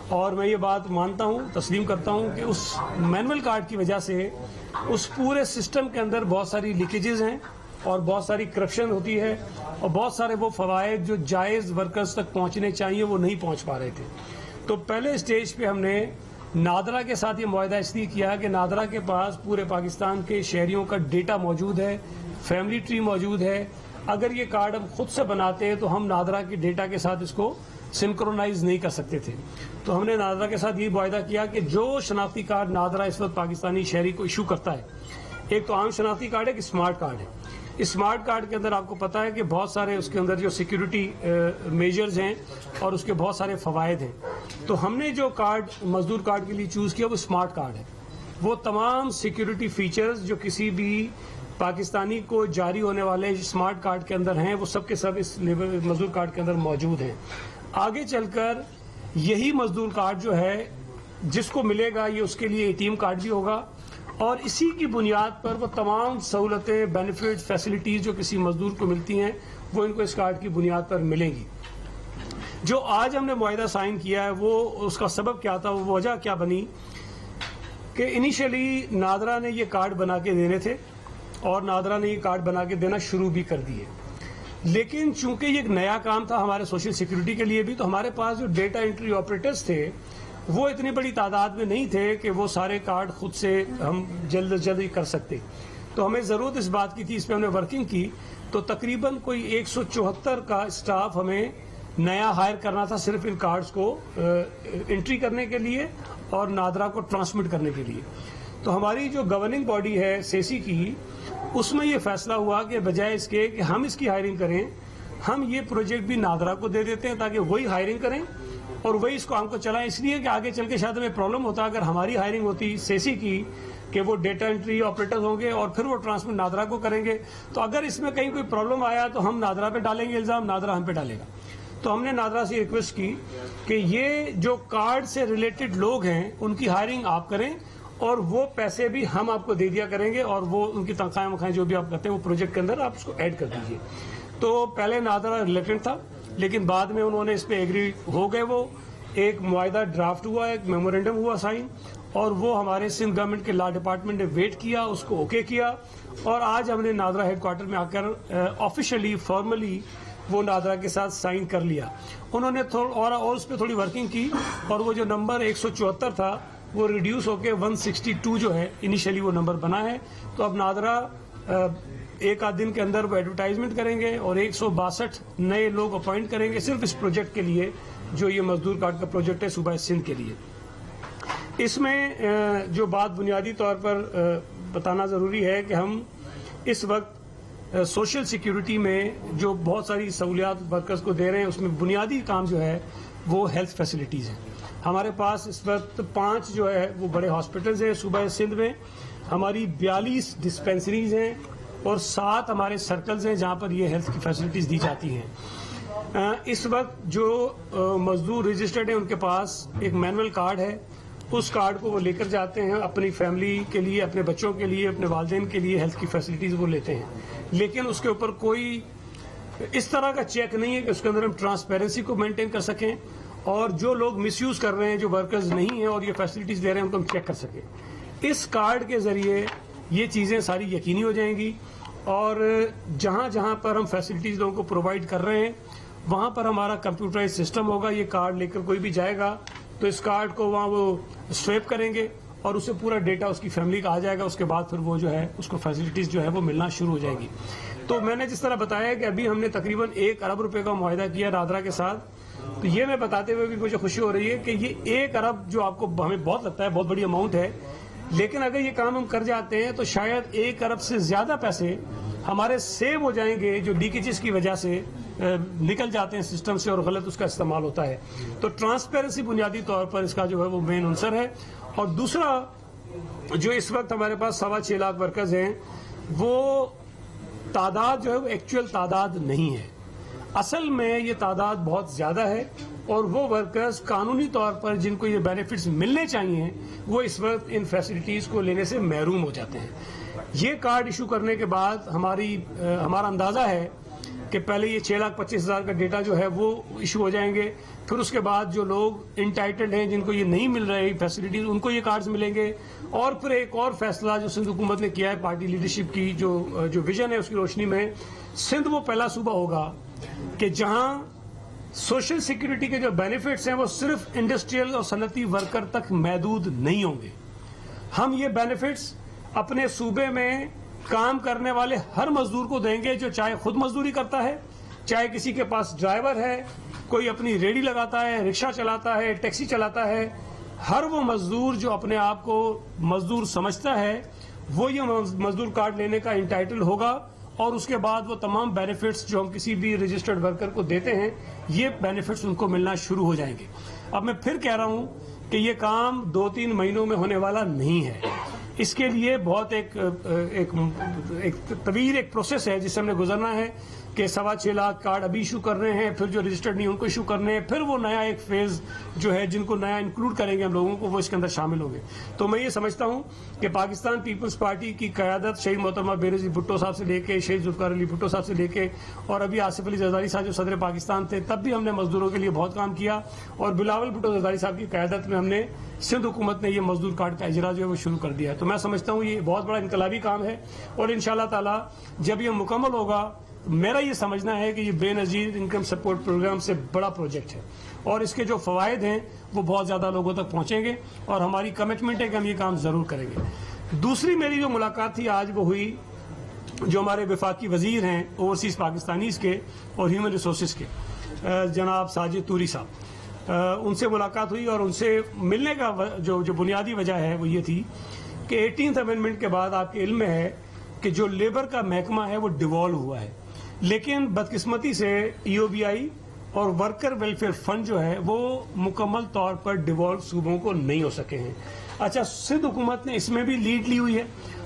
اور میں یہ بات مانتا ہوں، تسلیم کرتا ہوں کہ اس مینول کارڈ کی وجہ سے اس پورے سسٹم کے اندر بہت ساری لیکیجز ہیں اور بہت ساری کرپشن ہوتی ہے اور بہت سارے وہ فوائد جو جائز ورکرز تک پہنچنے چاہیے وہ نہیں پہنچ پا رہے تھے. تو پہلے اسٹیج پہ ہم نے نادرا کے ساتھ یہ معاہدہ اس لیے کیا کہ نادرا کے پاس پورے پاکستان کے شہریوں کا ڈیٹا موجود ہے، فیملی ٹری موجود ہے. اگر یہ کارڈ ہم خود سے بناتے ہیں تو ہم نادرا کے ڈیٹا کے ساتھ اس کو سنکرونائز نہیں کر سکتے تھے. تو ہم نے نادرا کے ساتھ یہ معاہدہ کیا کہ جو شناختی کارڈ نادرا اس وقت پاکستانی شہری کو ایشو کرتا ہے، ایک تو عام شناختی کارڈ ہے، ایک اسمارٹ کارڈ ہے. اسمارٹ کارڈ کے اندر آپ کو پتا ہے کہ بہت سارے اس کے اندر جو سیکیورٹی میجرز ہیں اور اس کے بہت سارے فوائد ہیں. تو ہم نے جو کارڈ مزدور کارڈ کے لیے چوز کیا وہ اسمارٹ کارڈ ہے. وہ تمام سیکیورٹی فیچرز جو کسی بھی پاکستانی کو جاری ہونے والے اسمارٹ کارڈ کے اندر ہیں وہ سب کے سب اس مزدور کارڈ کے اندر موجود ہیں. آگے چل کر یہی مزدور کارڈ جو ہے جس کو ملے گا یہ اس کے لیے ATM کارڈ بھی ہوگا اور اسی کی بنیاد پر وہ تمام سہولتیں، بینیفٹ، فیسلٹیز جو کسی مزدور کو ملتی ہیں وہ ان کو اس کارڈ کی بنیاد پر ملیں گی. جو آج ہم نے معاہدہ سائن کیا ہے وہ اس کا سبب کیا تھا، وہ وجہ کیا بنی کہ انیشلی نادرا نے یہ کارڈ بنا کے دینے تھے اور نادرا نے یہ کارڈ بنا کے دینا شروع بھی کر دیے. لیکن چونکہ یہ ایک نیا کام تھا ہمارے سوشل سیکورٹی کے لیے بھی، تو ہمارے پاس جو ڈیٹا انٹری آپریٹرز تھے وہ اتنی بڑی تعداد میں نہیں تھے کہ وہ سارے کارڈ خود سے ہم جلد از جلد ہی کر سکتے. تو ہمیں ضرورت اس بات کی تھی، اس پہ ہم نے ورکنگ کی. تو تقریباً کوئی 174 کا اسٹاف ہمیں نیا ہائر کرنا تھا صرف ان کارڈز کو انٹری کرنے کے لیے اور نادرا کو ٹرانسمٹ کرنے کے لیے. تو ہماری جو گورننگ باڈی ہے سیسی کی، اس میں یہ فیصلہ ہوا کہ بجائے اس کے کہ ہم اس کی ہائرنگ کریں، ہم یہ پروجیکٹ بھی نادرا کو دے دیتے ہیں تاکہ وہی ہائرنگ کریں اور وہی اس کام کو چلائیں. اس لیے کہ آگے چل کے شاید ہمیں پرابلم ہوتا اگر ہماری ہائرنگ ہوتی سیسی کی کہ وہ ڈیٹا انٹری آپریٹرز ہوں گے اور پھر وہ ٹرانسمٹ نادرا کو کریں گے. تو اگر اس میں کہیں کوئی پرابلم آیا تو ہم نادرا پہ ڈالیں گے الزام، نادرا ہم پہ ڈالے گا. تو ہم نے نادرا سے ریکویسٹ کی کہ یہ جو کارڈ سے ریلیٹڈ لوگ ہیں ان کی ہائرنگ آپ کریں اور وہ پیسے بھی ہم آپ کو دے دیا کریں گے اور وہ ان کی تنخواہیں جو بھی آپ کرتے ہیں وہ پروجیکٹ کے اندر آپ اس کو ایڈ کر دیجیے. تو پہلے نادرا ریلیٹڈ تھا لیکن بعد میں انہوں نے اس پہ ایگری ہو گئے. وہ ایک معاہدہ ڈرافٹ ہوا، ایک میمورینڈم ہوا سائن اور وہ ہمارے سندھ گورنمنٹ کے لا ڈپارٹمنٹ نے ویٹ کیا، اس کو اوکے کیا اور آج ہم نے نادرا ہیڈ کوارٹر میں آ کر آفیشلی فارملی وہ نادرا کے ساتھ سائن کر لیا. انہوں نے اور اس پہ تھوڑی ورکنگ کی اور وہ جو نمبر 174 تھا وہ ریڈیوس ہو کے 162 جو ہے انیشلی وہ نمبر بنا ہے. تو اب نادرا ایک آدھ دن کے اندر وہ ایڈورٹائزمنٹ کریں گے اور 162 نئے لوگ اپوائنٹ کریں گے صرف اس پروجیکٹ کے لیے جو یہ مزدور کارڈ کا پروجیکٹ ہے صوبہ سندھ کے لیے. اس میں جو بات بنیادی طور پر بتانا ضروری ہے کہ ہم اس وقت سوشل سیکیورٹی میں جو بہت ساری سہولیات ورکرز کو دے رہے ہیں اس میں بنیادی کام جو ہے وہ ہیلتھ فیسلٹیز ہیں. ہمارے پاس اس وقت 5 جو ہے وہ بڑے ہاسپٹلز ہیں صوبہ سندھ میں. ہماری 42 ڈسپینسریز ہیں اور 7 ہمارے سرکلز ہیں جہاں پر یہ ہیلتھ کی فیسلٹیز دی جاتی ہیں. اس وقت جو مزدور رجسٹرڈ ہیں ان کے پاس ایک مینول کارڈ ہے، اس کارڈ کو وہ لے کر جاتے ہیں اپنی فیملی کے لیے، اپنے بچوں کے لیے، اپنے والدین کے لیے ہیلتھ کی فیسلٹیز وہ لیتے ہیں. لیکن اس کے اوپر کوئی اس طرح کا چیک نہیں ہے کہ اس کے اندر ہم ٹرانسپیرنسی کو مینٹین کر سکیں اور جو لوگ مس یوز کر رہے ہیں، جو ورکرز نہیں ہیں اور یہ فیسلٹیز دے رہے ہیں ان کو ہم چیک کر سکیں. اس کارڈ کے ذریعے یہ چیزیں ساری یقینی ہو جائیں گی اور جہاں جہاں پر ہم فیسلٹیز لوگوں کو پرووائڈ کر رہے ہیں وہاں پر ہمارا کمپیوٹرائز سسٹم ہوگا. یہ کارڈ لے کر کوئی بھی جائے گا تو اس کارڈ کو وہاں وہ سویپ کریں گے اور اسے پورا ڈیٹا اس کی فیملی کا آ جائے گا. اس کے بعد پھر وہ جو ہے اس کو فیسلٹیز جو ہے وہ ملنا شروع ہو جائے گی. تو میں نے جس طرح بتایا کہ ابھی ہم نے تقریباً 1 ارب روپے کا معاہدہ کیا نادرا کے ساتھ. تو یہ میں بتاتے ہوئے بھی مجھے خوشی ہو رہی ہے کہ یہ 1 ارب جو آپ کو ہمیں بہت لگتا ہے بہت بڑی اماؤنٹ ہے، لیکن اگر یہ کام ہم کر جاتے ہیں تو شاید 1 ارب سے زیادہ پیسے ہمارے سیو ہو جائیں گے جو لیکیجز کی وجہ سے نکل جاتے ہیں سسٹم سے اور غلط اس کا استعمال ہوتا ہے. تو ٹرانسپیرنسی بنیادی طور پر اس کا جو ہے وہ مین عنصر ہے. اور دوسرا جو اس وقت ہمارے پاس 6.25 لاکھ ورکرز ہیں وہ تعداد جو ہے وہ ایکچوئل تعداد نہیں ہے. اصل میں یہ تعداد بہت زیادہ ہے اور وہ ورکرز قانونی طور پر جن کو یہ بینیفٹس ملنے چاہیے وہ اس وقت ان فیسلٹیز کو لینے سے محروم ہو جاتے ہیں. یہ کارڈ ایشو کرنے کے بعد ہمارا اندازہ ہے کہ پہلے یہ 6,25,000 کا ڈیٹا جو ہے وہ ایشو ہو جائیں گے، پھر اس کے بعد جو لوگ انٹائٹلڈ ہیں جن کو یہ نہیں مل رہی فیسلٹیز ان کو یہ کارڈز ملیں گے. اور پھر ایک اور فیصلہ جو سندھ حکومت نے کیا ہے پارٹی لیڈرشپ کی جو ویژن ہے اس کی روشنی میں، سندھ وہ پہلا صوبہ ہوگا کہ جہاں سوشل سیکورٹی کے جو بینیفٹس ہیں وہ صرف انڈسٹریل اور صنعتی ورکر تک محدود نہیں ہوں گے. ہم یہ بینیفٹس اپنے صوبے میں کام کرنے والے ہر مزدور کو دیں گے، جو چاہے خود مزدوری کرتا ہے، چاہے کسی کے پاس ڈرائیور ہے، کوئی اپنی ریڑھی لگاتا ہے، رکشہ چلاتا ہے، ٹیکسی چلاتا ہے. ہر وہ مزدور جو اپنے آپ کو مزدور سمجھتا ہے وہ یہ مزدور کارڈ لینے کا انٹائٹل ہوگا، اور اس کے بعد وہ تمام بینیفٹس جو ہم کسی بھی رجسٹرڈ ورکر کو دیتے ہیں یہ بینیفٹس ان کو ملنا شروع ہو جائیں گے. اب میں پھر کہہ رہا ہوں کہ یہ کام 2-3 مہینوں میں ہونے والا نہیں ہے. اس کے لیے بہت ایک طویل ایک پروسیس ہے جس سے ہم نے گزرنا ہے کہ 6.25 لاکھ کارڈ ابھی ایشو کر رہے ہیں، پھر جو رجسٹرڈ نہیں ان کو ایشو کرنے ہیں، پھر وہ نیا ایک فیز جو ہے جن کو نیا انکلوڈ کریں گے ہم لوگوں کو وہ اس کے اندر شامل ہوں گے. تو میں یہ سمجھتا ہوں کہ پاکستان پیپلز پارٹی کی قیادت شہید محترمہ بینظیر بھٹو صاحب سے لے کے، شہید ذوالفقار علی بھٹو صاحب سے لے کے، اور ابھی آصف علی زرداری صاحب جو صدر پاکستان تھے تب بھی ہم نے مزدوروں کے لیے بہت کام کیا، اور بلاول بھٹو زرداری صاحب کی قیادت میں ہم نے سندھ حکومت نے یہ مزدور کارڈ کا اجرا جو ہے وہ شروع کر دیا ہے. تو میں سمجھتا ہوں یہ بہت بڑا انقلابی کام ہے، اور انشاءاللہ تعالی جب یہ مکمل ہوگا میرا یہ سمجھنا ہے کہ یہ بے نظیر انکم سپورٹ پروگرام سے بڑا پروجیکٹ ہے، اور اس کے جو فوائد ہیں وہ بہت زیادہ لوگوں تک پہنچیں گے، اور ہماری کمٹمنٹ ہے کہ ہم یہ کام ضرور کریں گے. دوسری میری جو ملاقات تھی آج وہ ہوئی جو ہمارے وفاقی وزیر ہیں اوورسیز پاکستانیز کے اور ہیومن ریسورسز کے جناب ساجد توری صاحب، ان سے ملاقات ہوئی، اور ان سے ملنے کا جو بنیادی وجہ ہے وہ یہ تھی کہ 18th امینڈمنٹ کے بعد آپ کے علم میں ہے کہ جو لیبر کا محکمہ ہے وہ ڈیوالو ہوا ہے، لیکن بدقسمتی سے EOBI اور ورکر ویلفیئر فنڈ جو ہے وہ مکمل طور پر ڈیوالو صوبوں کو نہیں ہو سکے ہیں. اچھا، سندھ حکومت نے اس میں بھی لیڈ لی ہوئی ہے،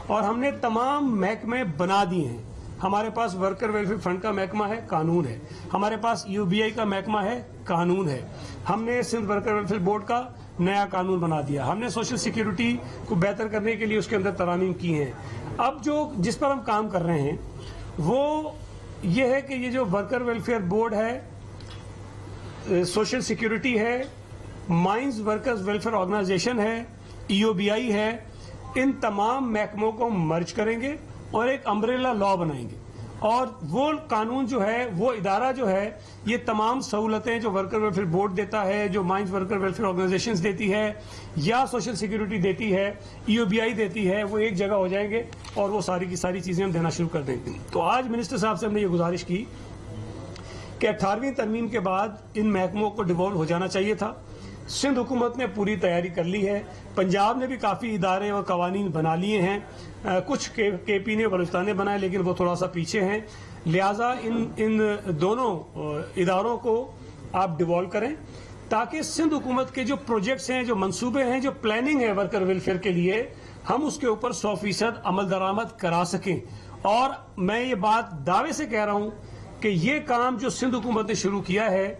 اور ہم نے تمام محکمے بنا دیے ہیں. ہمارے پاس ورکر ویلفیئر فنڈ کا محکمہ ہے، قانون ہے. ہمارے پاس EOBI کا محکمہ ہے، قانون ہے. ہم نے سندھ ورکر ویلفیئر بورڈ کا نیا قانون بنا دیا. ہم نے سوشل سیکیورٹی کو بہتر کرنے کے لیے اس کے اندر ترامیم کی ہیں. اب جس پر ہم کام کر رہے ہیں وہ یہ ہے کہ یہ جو ورکر ویلفیئر بورڈ ہے، سوشل سیکیورٹی ہے، مائنز ورکرز ویلفیئر آرگنائزیشن ہے، EOBI ہے، ان تمام محکموں کو مرج کریں گے اور ایک امبریلا لا بنائیں گے. اور وہ قانون جو ہے، وہ ادارہ جو ہے، یہ تمام سہولتیں جو ورکر ویلفیئر بورڈ دیتا ہے، جو مائنز ورکر ویلفیئر آرگنائزیشنز دیتی ہے، یا سوشل سیکیورٹی دیتی ہے، EOBI دیتی ہے، وہ ایک جگہ ہو جائیں گے، اور وہ ساری کی ساری چیزیں ہم دینا شروع کر دیں گے. تو آج منسٹر صاحب سے ہم نے یہ گزارش کی کہ 18ویں ترمیم کے بعد ان محکموں کو ڈیوالو ہو جانا چاہیے تھا. سندھ حکومت نے پوری تیاری کر لی ہے. پنجاب نے بھی کافی ادارے اور قوانین بنا لیے ہیں. کچھ KP نے، بلوچستان نے بنائے، لیکن وہ تھوڑا سا پیچھے ہیں. لہٰذا ان دونوں اداروں کو آپ ڈیوالو کریں تاکہ سندھ حکومت کے جو پروجیکٹس ہیں، جو منصوبے ہیں، جو پلاننگ ہے ورکر ویلفیئر کے لیے، ہم اس کے اوپر 100% عمل درآمد کرا سکیں. اور میں یہ بات دعوے سے کہہ رہا ہوں کہ یہ کام جو سندھ حکومت نے شروع کیا ہے،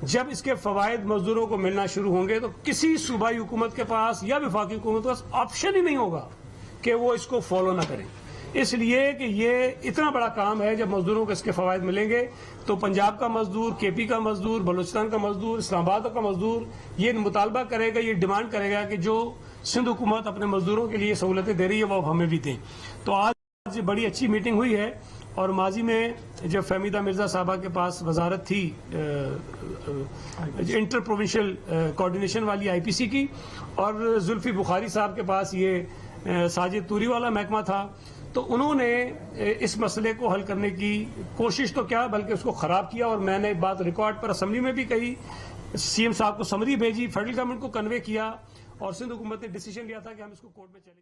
جب اس کے فوائد مزدوروں کو ملنا شروع ہوں گے تو کسی صوبائی حکومت کے پاس یا وفاقی حکومت کے پاس آپشن ہی نہیں ہوگا کہ وہ اس کو فالو نہ کریں. اس لیے کہ یہ اتنا بڑا کام ہے، جب مزدوروں کو اس کے فوائد ملیں گے تو پنجاب کا مزدور، KP کا مزدور، بلوچستان کا مزدور، اسلام آباد کا مزدور یہ مطالبہ کرے گا، یہ ڈیمانڈ کرے گا کہ جو سندھ حکومت اپنے مزدوروں کے لیے سہولتیں دے رہی ہے وہ ہمیں بھی دیں. تو آج بڑی اچھی میٹنگ ہوئی ہے. اور ماضی میں جب فہمیدہ مرزا صاحبہ کے پاس وزارت تھی انٹر پروونشل کوارڈینیشن والی IPC کی، اور زلفی بخاری صاحب کے پاس یہ ساجد توری والا محکمہ تھا، تو انہوں نے اس مسئلے کو حل کرنے کی کوشش تو کیا بلکہ اس کو خراب کیا. اور میں نے بات ریکارڈ پر اسمبلی میں بھی کہی، CM صاحب کو سمری بھیجی، فیڈرل گورنمنٹ کو کنوے کیا، اور سندھ حکومت نے ڈیسیژن لیا تھا کہ ہم اس کو کورٹ میں چلیں.